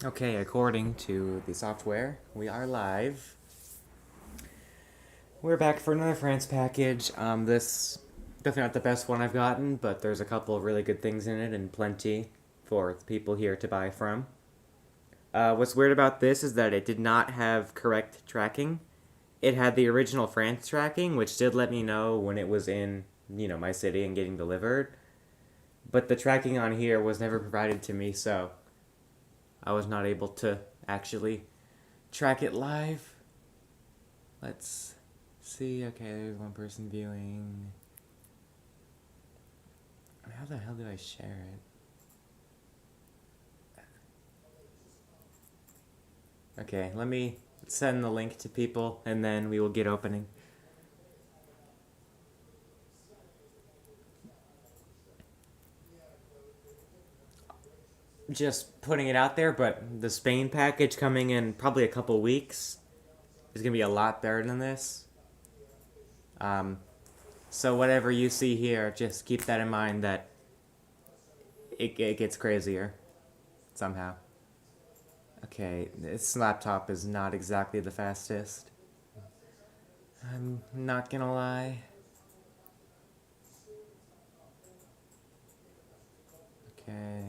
Okay, according to the software, we are live. We're back for another France package. This definitely not the best one I've gotten, but there's a couple of really good things in it and plenty for the people here to buy from. What's weird about this is that it did not have correct tracking. It had the original France tracking, which did let me know when it was in, my city and getting delivered. But the tracking on here was never provided to me, so I was not able to actually track it live. Let's see. Okay, there's one person viewing. How the hell do I share it? Okay, let me send the link to people and then we will get opening. Just putting it out there, but the Spain package coming in probably a couple weeks is going to be a lot better than this. Um, so whatever you see here, just keep that in mind that it gets crazier somehow. Okay, this laptop is not exactly the fastest. I'm not gonna lie. Okay.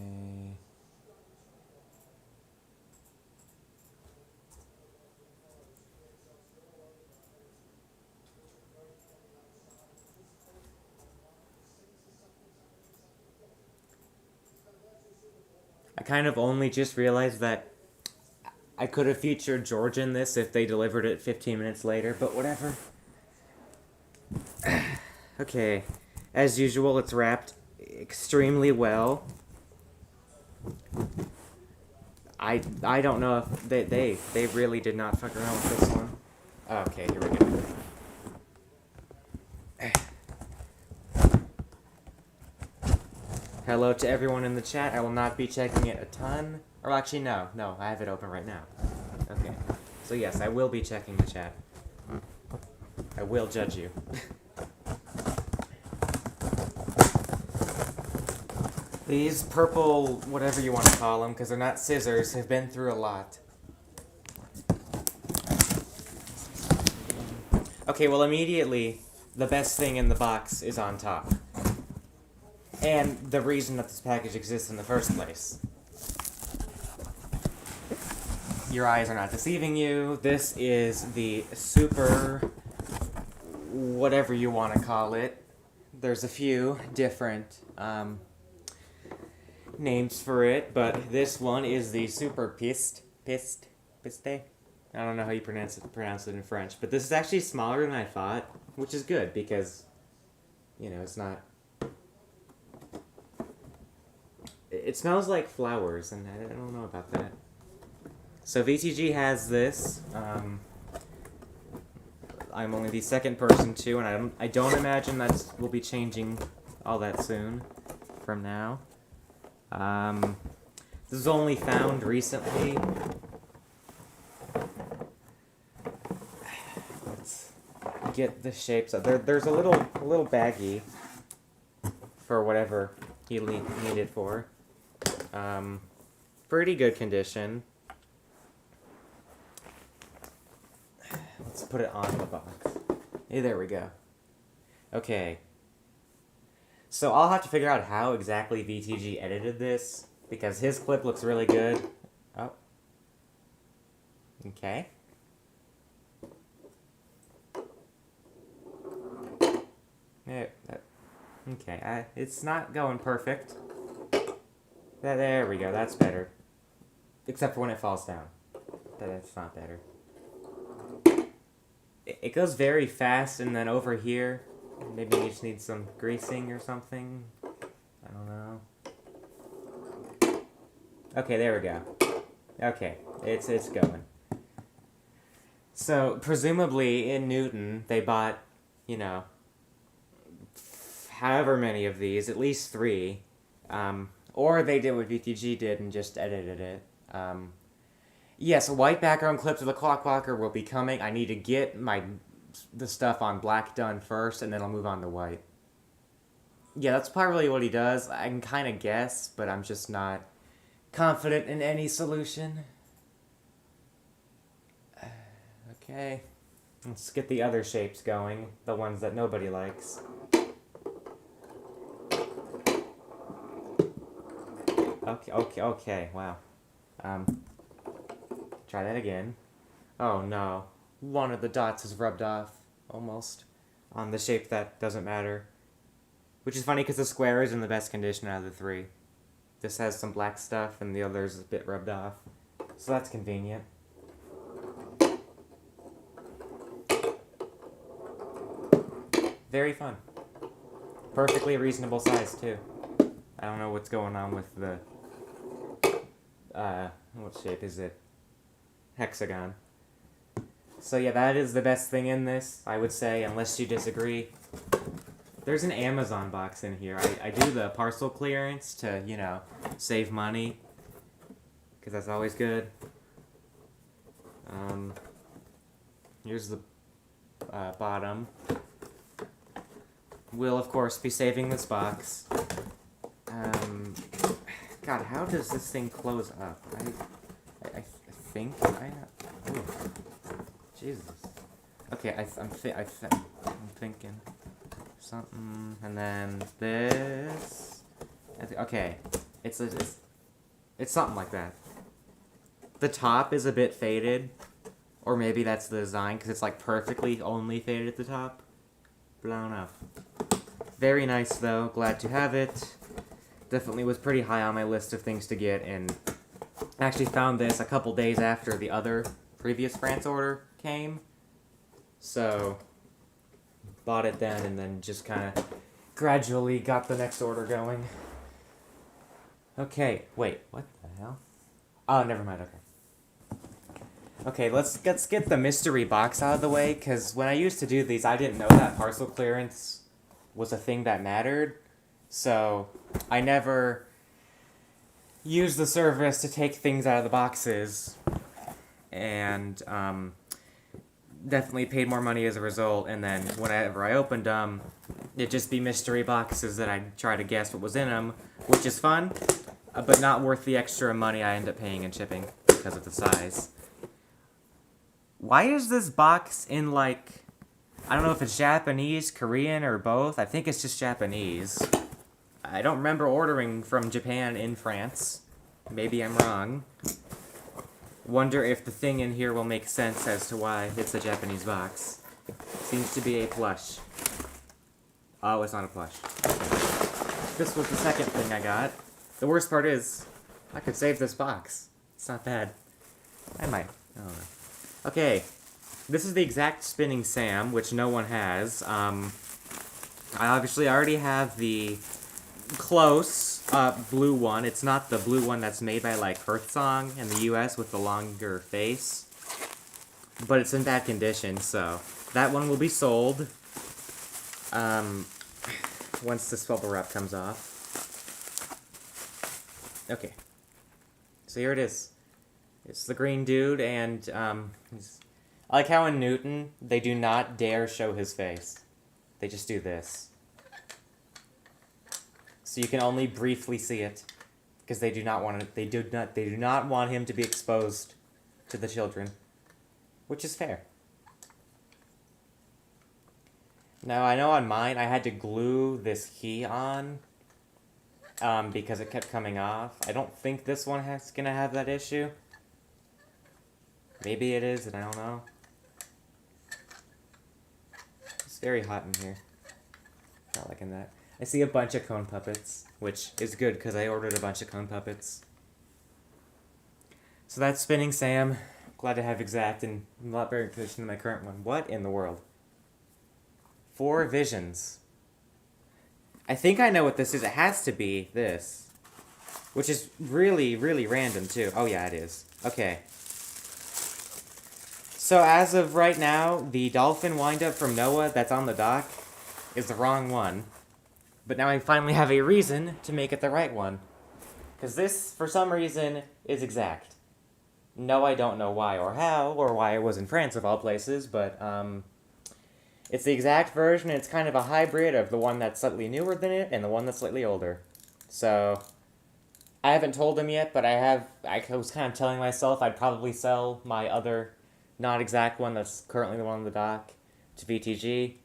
I kind of only just realized that I could have featured George in this if they delivered it 15 minutes later, but whatever. Okay. As usual, it's wrapped extremely well. I don't know if they really did not fuck around with this one. Okay, here we go. Hello to everyone in the chat. I will not be checking it a ton. Or actually, no, I have it open right now. Okay. So yes, I will be checking the chat. I will judge you. These purple, whatever you want to call them, because they're not scissors, have been through a lot. Okay, well immediately, the best thing in the box is on top. And the reason that this package exists in the first place. Your eyes are not deceiving you. This is the super, whatever you want to call it. There's a few different names for it, but this one is the super piste. I don't know how you pronounce it in French, but this is actually smaller than I thought, which is good because, it's not. It smells like flowers, and I don't know about that. So VTG has this. I'm only the second person to, and I don't imagine that will be changing all that soon from now. This was only found recently. Let's get the shapes up. There's a little baggie for whatever he needed for. Pretty good condition. Let's put it on the box. Hey, there we go. Okay. So I'll have to figure out how exactly VTG edited this, because his clip looks really good. Oh. Okay. Yeah, okay, it's not going perfect. There we go, that's better. Except for when it falls down. That's not better. It goes very fast, and then over here, maybe you just need some greasing or something. I don't know. Okay, there we go. Okay, it's going. So, presumably, in Newton, they bought, however many of these, at least 3. Or they did what VTG did and just edited it. Yes, white background clips of the Clockwalker will be coming. I need to get the stuff on black done first, and then I'll move on to white. Yeah, that's probably what he does. I can kind of guess, but I'm just not confident in any solution. Okay. Let's get the other shapes going. The ones that nobody likes. Okay, wow. Try that again. Oh no. One of the dots is rubbed off, almost, on the shape that doesn't matter. Which is funny because the square is in the best condition out of the three. This has some black stuff and the other's a bit rubbed off. So that's convenient. Very fun. Perfectly reasonable size, too. I don't know what's going on with the... what shape is it? Hexagon. So yeah, that is the best thing in this, I would say, unless you disagree. There's an Amazon box in here. I do the parcel clearance to, you know, save money. Because that's always good. Here's the bottom. We'll, of course, be saving this box. God, how does this thing close up? I think ooh, Jesus. Okay, I'm thinking something, and then this. Okay, it's something like that. The top is a bit faded, or maybe that's the design because it's like perfectly only faded at the top. Blown up. Very nice though. Glad to have it. Definitely was pretty high on my list of things to get, and I actually found this a couple days after the other previous France order came. So, bought it then and then just kind of gradually got the next order going. Okay, wait, what the hell? Oh, never mind, okay. Okay, let's get the mystery box out of the way, because when I used to do these, I didn't know that parcel clearance was a thing that mattered. So, I never used the service to take things out of the boxes, and definitely paid more money as a result, and then whenever I opened them, it'd just be mystery boxes that I'd try to guess what was in them, which is fun, but not worth the extra money I end up paying in shipping because of the size. Why is this box in, like, I don't know if it's Japanese, Korean, or both. I think it's just Japanese. I don't remember ordering from Japan in France. Maybe I'm wrong. Wonder if the thing in here will make sense as to why it's a Japanese box. Seems to be a plush. Oh, it's not a plush. This was the second thing I got. The worst part is, I could save this box. It's not bad. I might. I don't know. Okay. This is the exact spinning Sam, which no one has. I obviously already have the close blue one. It's not the blue one that's made by, like, Earthsong in the US with the longer face. But it's in bad condition, so that one will be sold once this bubble wrap comes off. Okay. So here it is. It's the green dude, and I like how in Newton, they do not dare show his face. They just do this. So you can only briefly see it, because they do not want it. They do not want him to be exposed to the children, which is fair. Now I know on mine I had to glue this key on, because it kept coming off. I don't think this one is gonna have that issue. Maybe it is, and I don't know. It's very hot in here. Not liking that. I see a bunch of cone puppets, which is good because I ordered a bunch of cone puppets. So that's Spinning Sam. Glad to have exact and a lot better condition than my current one. What in the world? 4 Visions. I think I know what this is. It has to be this. Which is really, really random too. Oh yeah, it is. Okay. So as of right now, the dolphin wind-up from Noah that's on the dock is the wrong one. But now I finally have a reason to make it the right one. Because this, for some reason, is exact. No, I don't know why or how, or why it was in France of all places, but it's the exact version. It's kind of a hybrid of the one that's slightly newer than it and the one that's slightly older. So, I haven't told him yet, but I was kind of telling myself I'd probably sell my other not exact one that's currently the one on the dock to VTG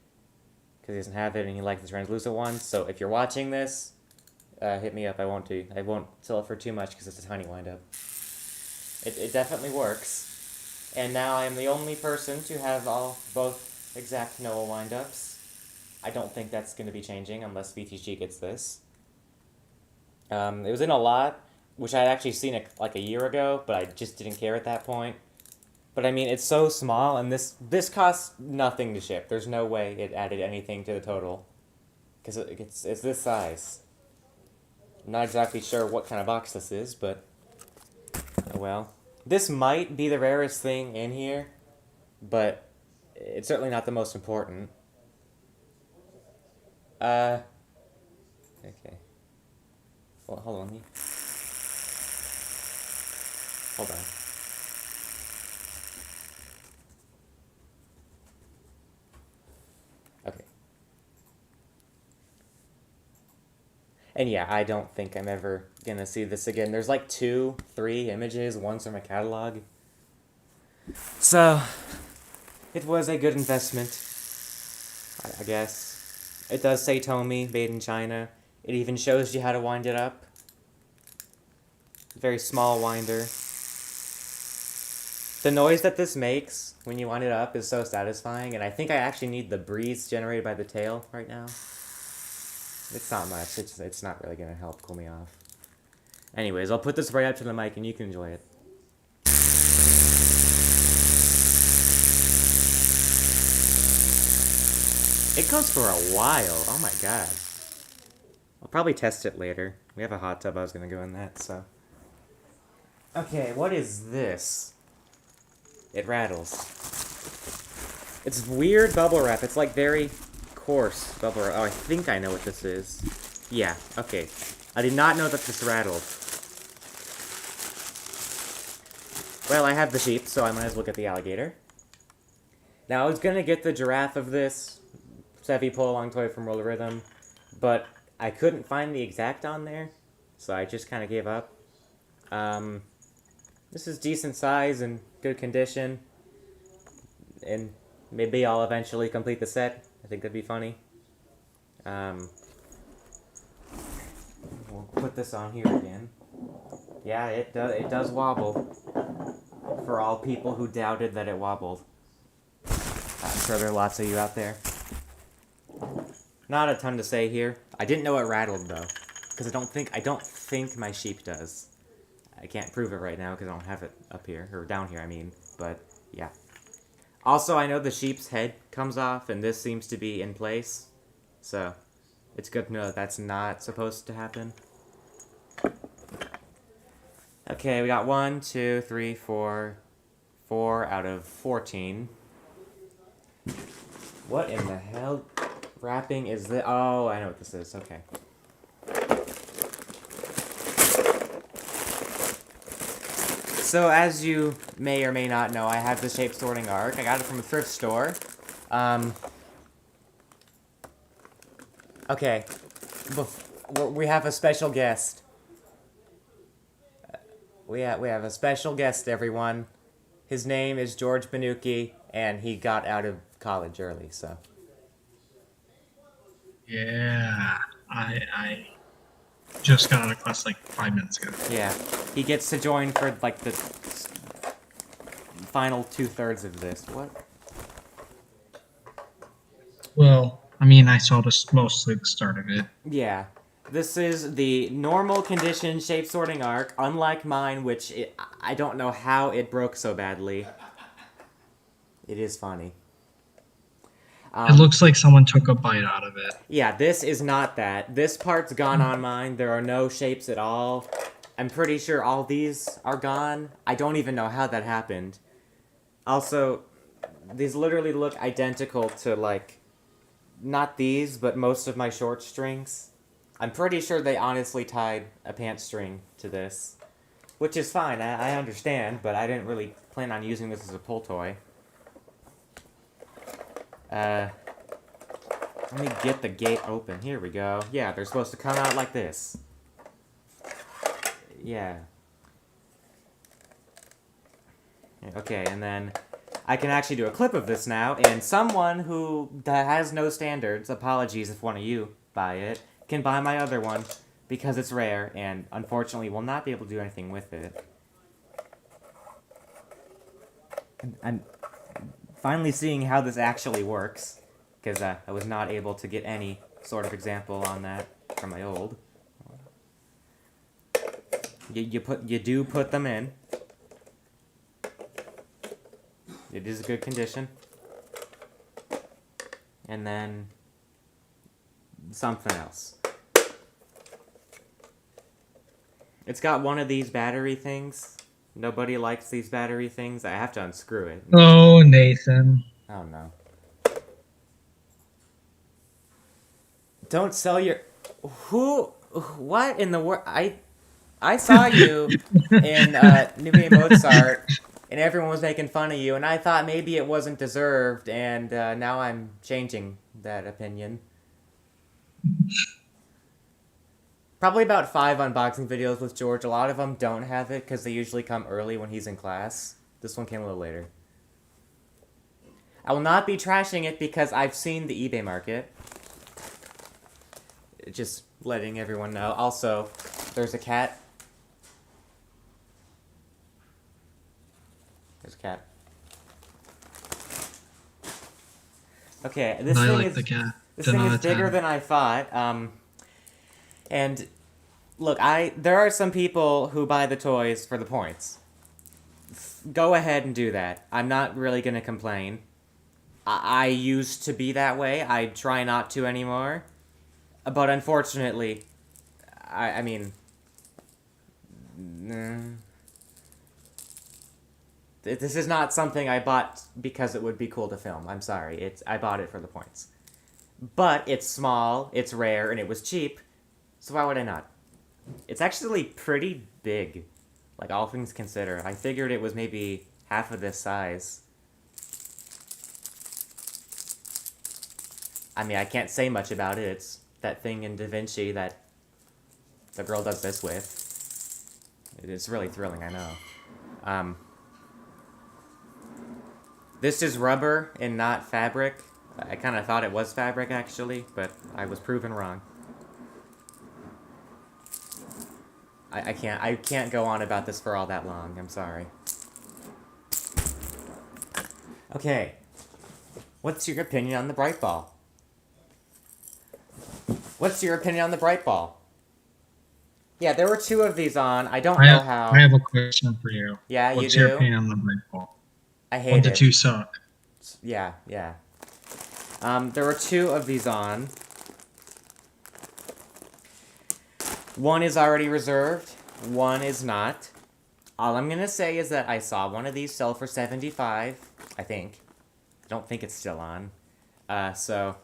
because he doesn't have it and he likes the translucent one. So if you're watching this, hit me up. I won't sell it for too much because it's a tiny windup. It definitely works, and now I am the only person to have both exact Noah windups. I don't think that's going to be changing unless VTG gets this. It was in a lot, which I had actually seen it like a year ago, but I just didn't care at that point. But I mean, it's so small, and this costs nothing to ship. There's no way it added anything to the total, because it's this size. I'm not exactly sure what kind of box this is, but oh well. This might be the rarest thing in here, but it's certainly not the most important. Okay. Well, hold on. Hold on. Okay. And yeah, I don't think I'm ever gonna see this again. There's like 2, 3 images, one's from a catalog. So, it was a good investment, I guess. It does say Tomy, made in China. It even shows you how to wind it up. Very small winder. The noise that this makes when you wind it up is so satisfying, and I think I actually need the breeze generated by the tail right now. It's not much. It's not really going to help cool me off. Anyways, I'll put this right up to the mic and you can enjoy it. It goes for a while. Oh my god. I'll probably test it later. We have a hot tub. I was going to go in that, so. Okay, what is this? It rattles. It's weird bubble wrap. It's like very coarse bubble wrap. Oh, I think I know what this is. Yeah, okay. I did not know that this rattled. Well, I have the sheep, so I might as well get the alligator. Now, I was gonna get the giraffe of this Sevi pull-along toy from Roller Rhythm, but I couldn't find the exact on there, so I just kind of gave up. This is decent size and good condition, and maybe I'll eventually complete the set. I think that'd be funny. We'll put this on here again. Yeah, it does wobble. For all people who doubted that it wobbled. I'm sure there are lots of you out there. Not a ton to say here. I didn't know it rattled though, because I don't think my sheep does. I can't prove it right now because I don't have it up here, or down here I mean, but yeah. Also, I know the sheep's head comes off and this seems to be in place, so it's good to know that that's not supposed to happen. Okay, we got 1, 2, 3, 4 out of 14. What in the hell wrapping is this? Oh, I know what this is, okay. So, as you may or may not know, I have the shape sorting arc. I got it from a thrift store. Okay. We have a special guest. We have a special guest, everyone. His name is George Banuki, and he got out of college early, so. Yeah, I just got out of class like 5 minutes ago. Yeah, he gets to join for like the final 2/3 of this. What? Well, I mean, I saw mostly the start of it. Yeah. This is the normal condition shape sorting arc, unlike mine, which I don't know how it broke so badly. It is funny. It looks like someone took a bite out of it. Yeah, this is not that. This part's gone on mine. There are no shapes at all. I'm pretty sure all these are gone. I don't even know how that happened. Also, these literally look identical to, like, not these, but most of my short strings. I'm pretty sure they honestly tied a pants string to this. Which is fine, I understand, but I didn't really plan on using this as a pull toy. Let me get the gate open. Here we go. Yeah, they're supposed to come out like this. Yeah. Okay, and then I can actually do a clip of this now, and someone who has no standards, apologies if one of you buy it, can buy my other one because it's rare and unfortunately will not be able to do anything with it. I'm finally seeing how this actually works because I was not able to get any sort of example on that from my old. You do put them in. It is a good condition. And then something else. It's got one of these battery things. Nobody likes these battery things. I have to unscrew it. Oh, Nathan. Oh no. Don't sell your... Who... What in the world? I saw you in New Me Mozart, and everyone was making fun of you, and I thought maybe it wasn't deserved, and now I'm changing that opinion. Probably about 5 unboxing videos with George. A lot of them don't have it because they usually come early when he's in class. This one came a little later. I will not be trashing it because I've seen the eBay market. Just letting everyone know. Also, there's a cat. There's a cat. Okay, this I thing like is the cat. this 10 thing out is of 10. bigger than I thought. And look, there are some people who buy the toys for the points. Go ahead and do that. I'm not really gonna complain. I used to be that way. I try not to anymore. But unfortunately, I mean, this is not something I bought because it would be cool to film. I'm sorry. I bought it for the points. But it's small, it's rare, and it was cheap. So why would I not? It's actually pretty big. Like, all things considered. I figured it was maybe half of this size. I mean, I can't say much about it. It's that thing in Da Vinci that the girl does this with. It's really thrilling, I know. This is rubber and not fabric. I kind of thought it was fabric, actually, but I was proven wrong. I can't go on about this for all that long. I'm sorry. Okay. What's your opinion on the bright ball? What's your opinion on the bright ball? Yeah, there were 2 of these on. I don't know how. I have a question for you. Yeah, you What's your do? opinion on the bright ball? I hate What the it. 2 suck? Yeah. There were 2 of these on. One is already reserved. One is not. All I'm gonna say is that I saw one of these sell for $75. I think. I don't think it's still on. So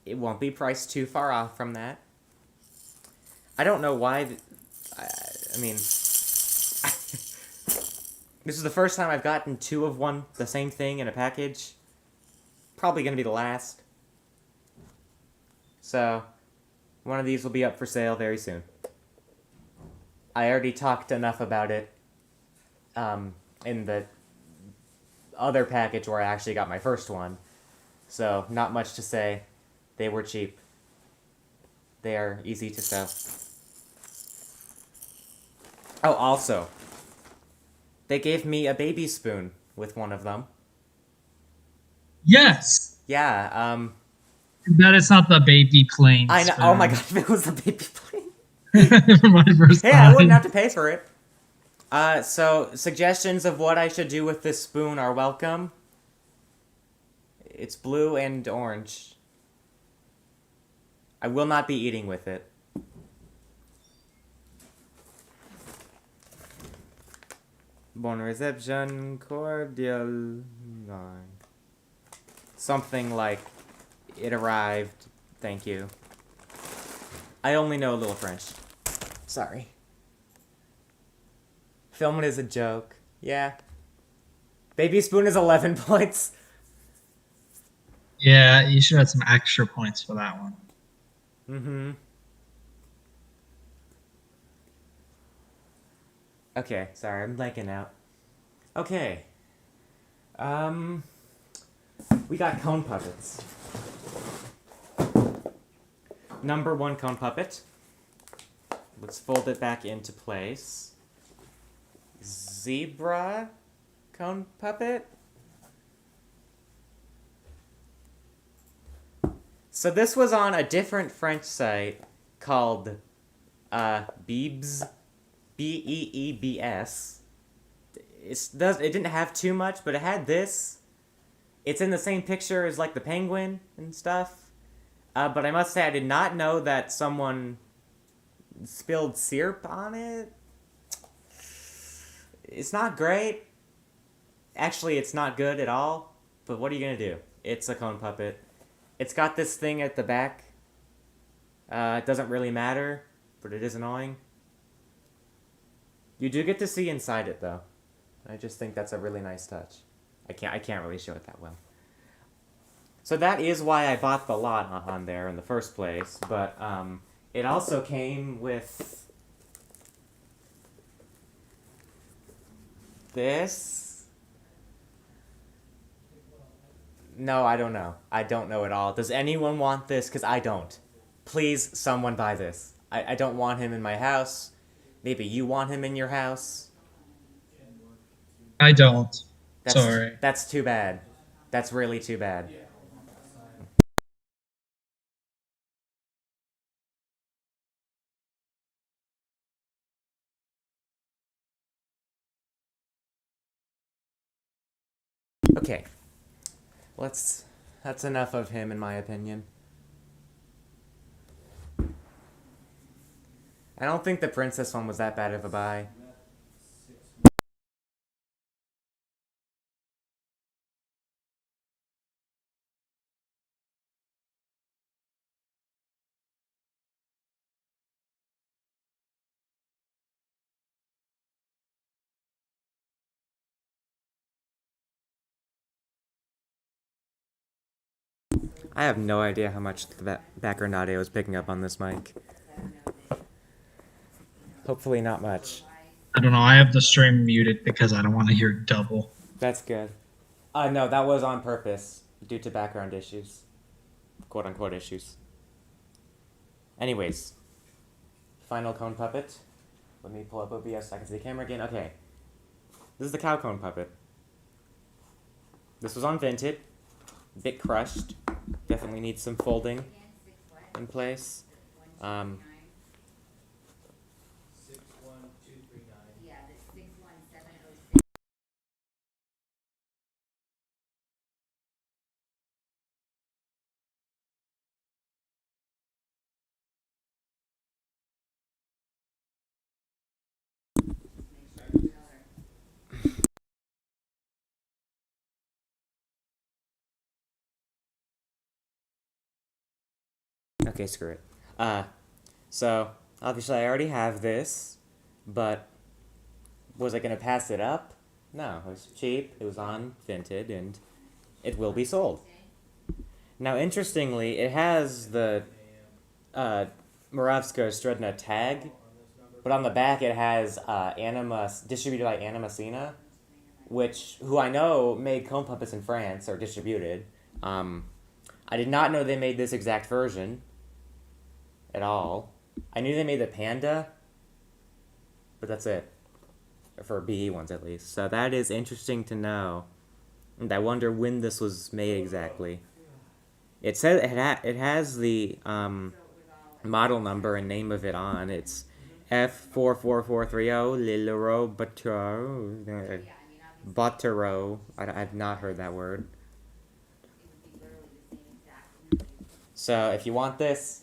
it won't be priced too far off from that. I don't know why. I mean, this is the first time I've gotten 2 of one, the same thing in a package. Probably gonna be the last. So, one of these will be up for sale very soon. I already talked enough about it in the other package where I actually got my first one. So, not much to say. They were cheap. They are easy to sell. Oh, also, they gave me a baby spoon with one of them. Yes! Yeah, That is not the baby plane. I know. Oh my god, if it was the baby plane. For my first Hey, time. I wouldn't have to pay for it. So, suggestions of what I should do with this spoon are welcome. It's blue and orange. I will not be eating with it. Bon reception, cordial. Something like, it arrived, thank you. I only know a little French. Sorry. Filming is a joke. Yeah. Baby spoon is 11 points. Yeah, you should have some extra points for that one. Mm-hmm. Okay, sorry, I'm blanking out. Okay. Um, we got cone puppets. Number one cone puppet. Let's fold it back into place. Zebra cone puppet. So this was on a different French site called Beebs, Beebs. It didn't have too much, but it had this. It's in the same picture as like the penguin and stuff. But I must say I did not know that someone spilled syrup on it. It's not great. Actually, it's not good at all. But what are you gonna do? It's a cone puppet. It's got this thing at the back. It doesn't really matter, but it is annoying. You do get to see inside it though. I just think that's a really nice touch. I can't really show it that well. So that is why I bought the lot on there in the first place, but it also came with this. No, I don't know. I don't know at all. Does anyone want this? Because I don't. Please, someone buy this. I don't want him in my house. Maybe you want him in your house. I don't. That's Sorry. that's too bad. That's really too bad. Okay. Let's That's enough of him in my opinion. I don't think the princess one was that bad of a buy. I have no idea how much the background audio is picking up on this mic. Hopefully not much. I don't know. I have the stream muted because I don't want to hear double. That's good. No, that was on purpose due to background issues. Quote unquote issues. Anyways, final cone puppet. Let me pull up OBS so I can see the camera again. Okay. This is the cow cone puppet. This was on Vinted. Bit crushed. Definitely needs some folding in place. Um, okay, screw it. So, obviously I already have this, but was I going to pass it up? No, it was cheap, it was on Vinted, and it will be sold. Now, interestingly, it has the Moravska Stredna tag, but on the back it has distributed by Animacina, who I know made cone puppets in France, or distributed. I did not know they made this exact version at all. I knew they made the Panda, but that's it. For BE ones, at least. So that is interesting to know. And I wonder when this was made exactly. It says it has the model number and name of it on. It's F44430 Lilero Botero. I've not heard that word. So if you want this,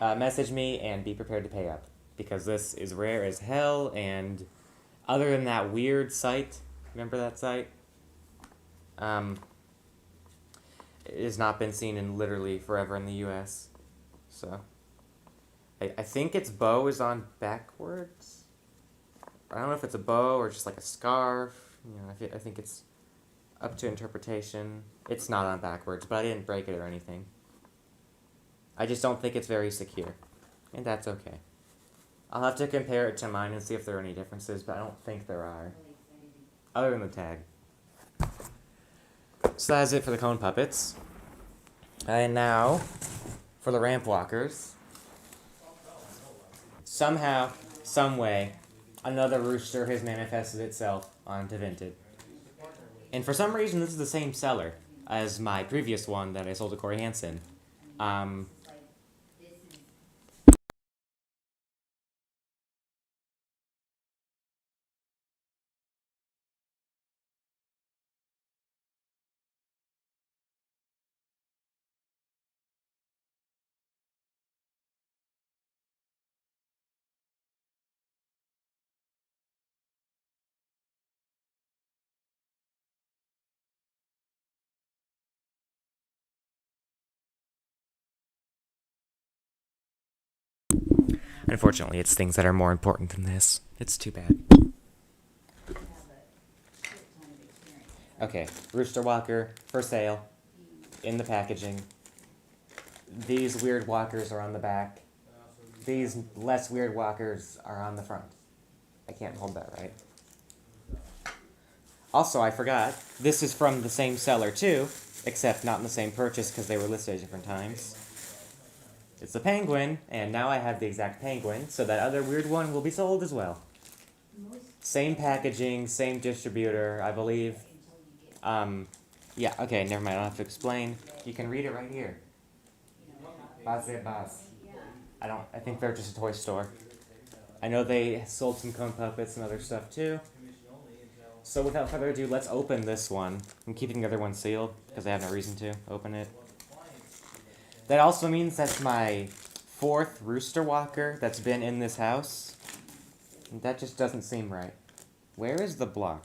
message me and be prepared to pay up. Because this is rare as hell, and other than that weird site, remember that site? It has not been seen in literally forever in the US. So, I think its bow is on backwards. I don't know if it's a bow or just like a scarf. You know, I think it's up to interpretation. It's not on backwards, but I didn't break it or anything. I just don't think it's very secure, and that's okay. I'll have to compare it to mine and see if there are any differences, but I don't think there are. Other than the tag. So that's it for the cone puppets. And now, for the ramp walkers. Somehow, some way, another rooster has manifested itself onto Vinted. And for some reason, this is the same seller as my previous one that I sold to Corey Hansen. Unfortunately, it's things that are more important than this. It's too bad. Okay, rooster walker for sale in the packaging. These weird walkers are on the back. These less weird walkers are on the front. I can't hold that right. Also, I forgot, this is from the same seller too, except not in the same purchase because they were listed at different times. It's a penguin, and now I have the exact penguin, so that other weird one will be sold as well. Same packaging, same distributor, I believe. Yeah, okay, never mind, I don't have to explain. You can read it right here. Baz Baz. I think they're just a toy store. I know they sold some cone puppets and other stuff too. So without further ado, let's open this one. I'm keeping the other one sealed, because I have no reason to open it. That also means that's my 4th rooster walker that's been in this house. And that just doesn't seem right. Where is the block?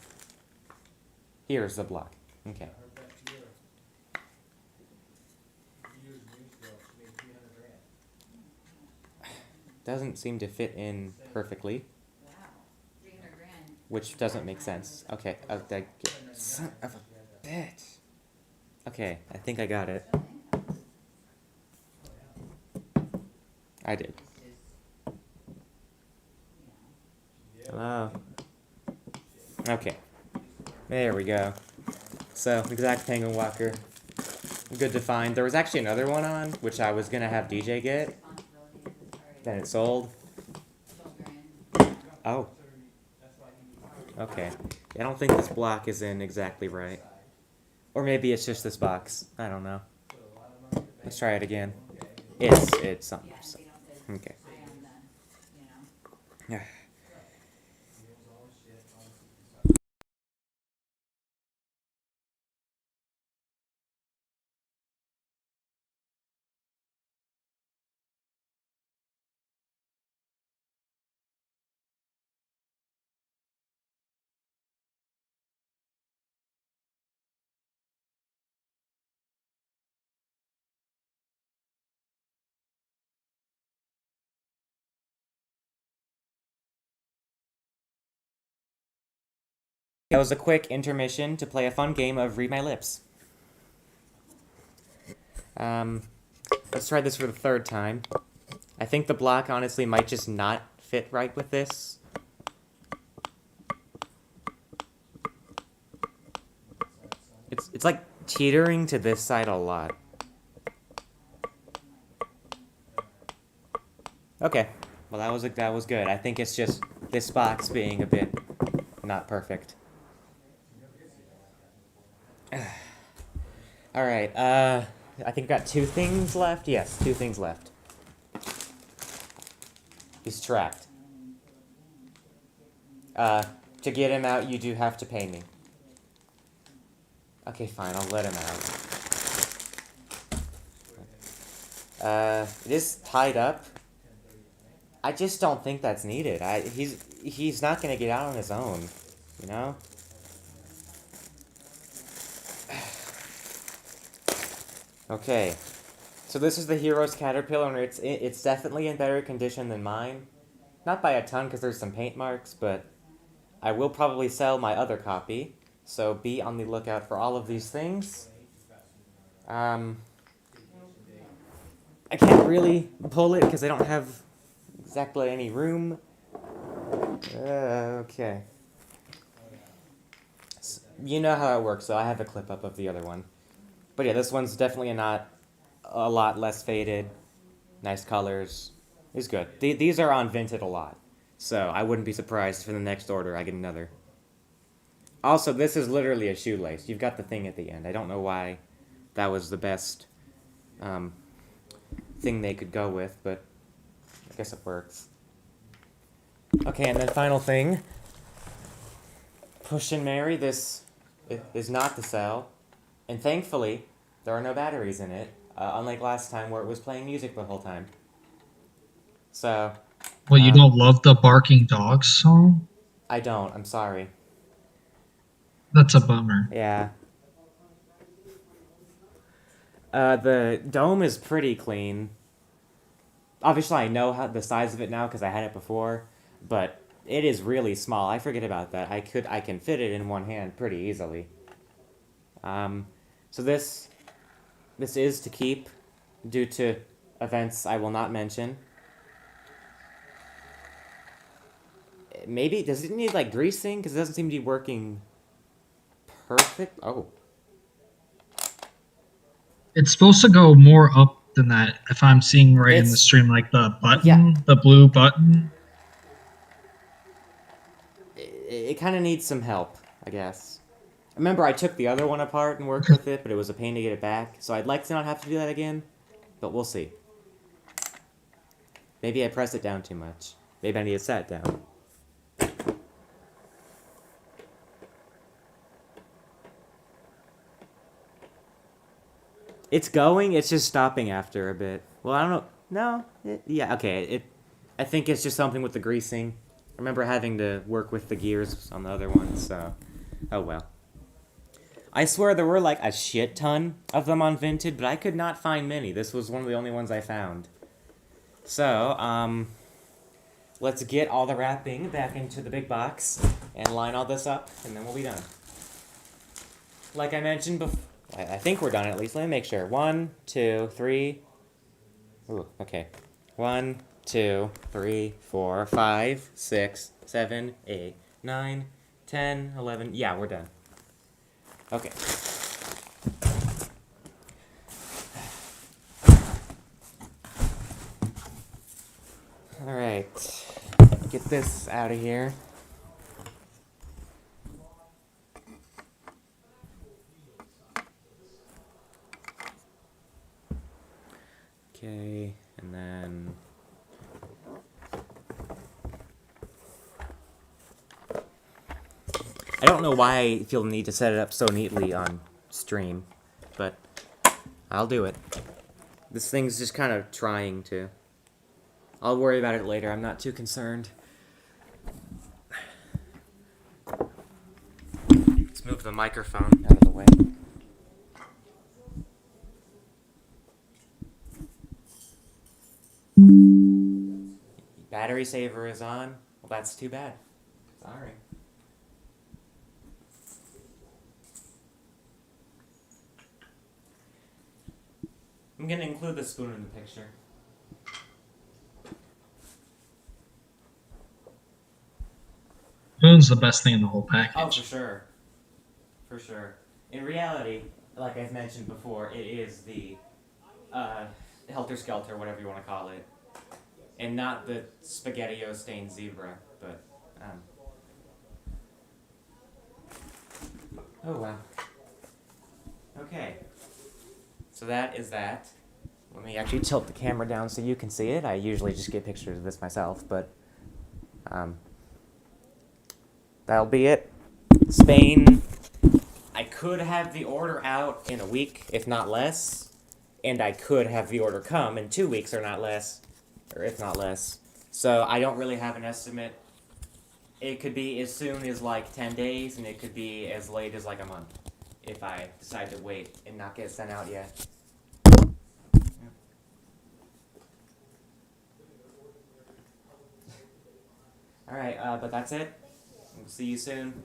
Here's the block. Okay. Doesn't seem to fit in perfectly. Which doesn't make sense. Okay. Son of a bitch. Okay, I think I got it. I did. Hello. Okay. There we go. So, exact penguin walker. Good to find. There was actually another one on, which I was going to have DJ get. Then it sold. Oh. Okay. I don't think this block is in exactly right. Or maybe it's just this box. I don't know. Let's try it again. It's something. Okay. Yeah. That was a quick intermission to play a fun game of Read My Lips. Let's try this for the 3rd time. I think the block honestly might just not fit right with this. It's like teetering to this side a lot. Okay, well that was good. I think it's just this box being a bit not perfect. Alright, I think we've got 2 things left. Yes, 2 things left. He's trapped. To get him out, you do have to pay me. Okay, fine, I'll let him out. It is tied up. I just don't think that's needed. He's not gonna get out on his own, you know? Okay, so this is the Hero's Caterpillar, and it's definitely in better condition than mine. Not by a ton, because there's some paint marks, but I will probably sell my other copy, so be on the lookout for all of these things. I can't really pull it, because I don't have exactly any room. Okay. You know how it works, so I have a clip up of the other one. But yeah, this one's definitely a lot less faded. Nice colors. It's good. These are on Vinted a lot. So I wouldn't be surprised if in the next order I get another. Also, this is literally a shoelace. You've got the thing at the end. I don't know why that was the best um, thing they could go with, but I guess it works. Okay, and then final thing. Push and Mary, this is not to sell. And thankfully, there are no batteries in it, unlike last time where it was playing music the whole time. So, Well, you um, don't love the barking dogs song? I don't. I'm sorry. That's a bummer. Yeah. The dome is pretty clean. Obviously, I know how the size of it now because I had it before, but it is really small. I forget about that. I can fit it in one hand pretty easily. Um, so this is to keep due to events I will not mention. Maybe does it need like greasing? Because it doesn't seem to be working perfect. Oh, It's supposed to go more up than that if I'm seeing right in the it's stream, like the yeah. button, the blue button. It kind of needs some help, I guess. Remember, I took the other one apart and worked with it, but it was a pain to get it back. So I'd like to not have to do that again, but we'll see. Maybe I pressed it down too much. Maybe I need to set it down. It's going. It's just stopping after a bit. Well, I don't know. No. Yeah. Okay. I think it's just something with the greasing. I remember having to work with the gears on the other one. So, oh well. I swear there were like a shit ton of them on Vinted, but I could not find many. This was one of the only ones I found. So, let's get all the wrapping back into the big box and line all this up, and then we'll be done. Like I mentioned before, I think we're done at least. Let me make sure. 1, 2, 3. Ooh, okay. 1, 2, 3, 4, 5, 6, 7, 8, 9, 10, 11. Yeah, we're done. Okay. Alright. Get this out of here. Okay, and then... I don't know why I feel the need to set it up so neatly on stream, but I'll do it. This thing's just kind of trying to. I'll worry about it later. I'm not too concerned. Let's move the microphone out of the way. Battery saver is on. Well, that's too bad. Sorry. I'm gonna include the spoon in the picture. Spoon's the best thing in the whole Oh, package. for sure. For sure. In reality, like I've mentioned before, it is the Helter Skelter, whatever you want to call it. And not the Spaghetti-O stained zebra, but, oh wow. Okay. So that is that. Let me actually tilt the camera down so you can see it. I usually just get pictures of this myself, but, that'll be it. Spain. I could have the order out in a week, if not less. And I could have the order come in 2 weeks or not less. Or if not less. So I don't really have an estimate. It could be as soon as like 10 days, and it could be as late as like a month. If I decide to wait and not get it sent out yet. Alright, but that's it. We'll see you soon.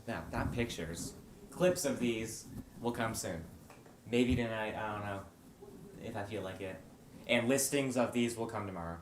No, not pictures. Clips of these will come soon. Maybe tonight, I don't know. If I feel like it. And listings of these will come tomorrow.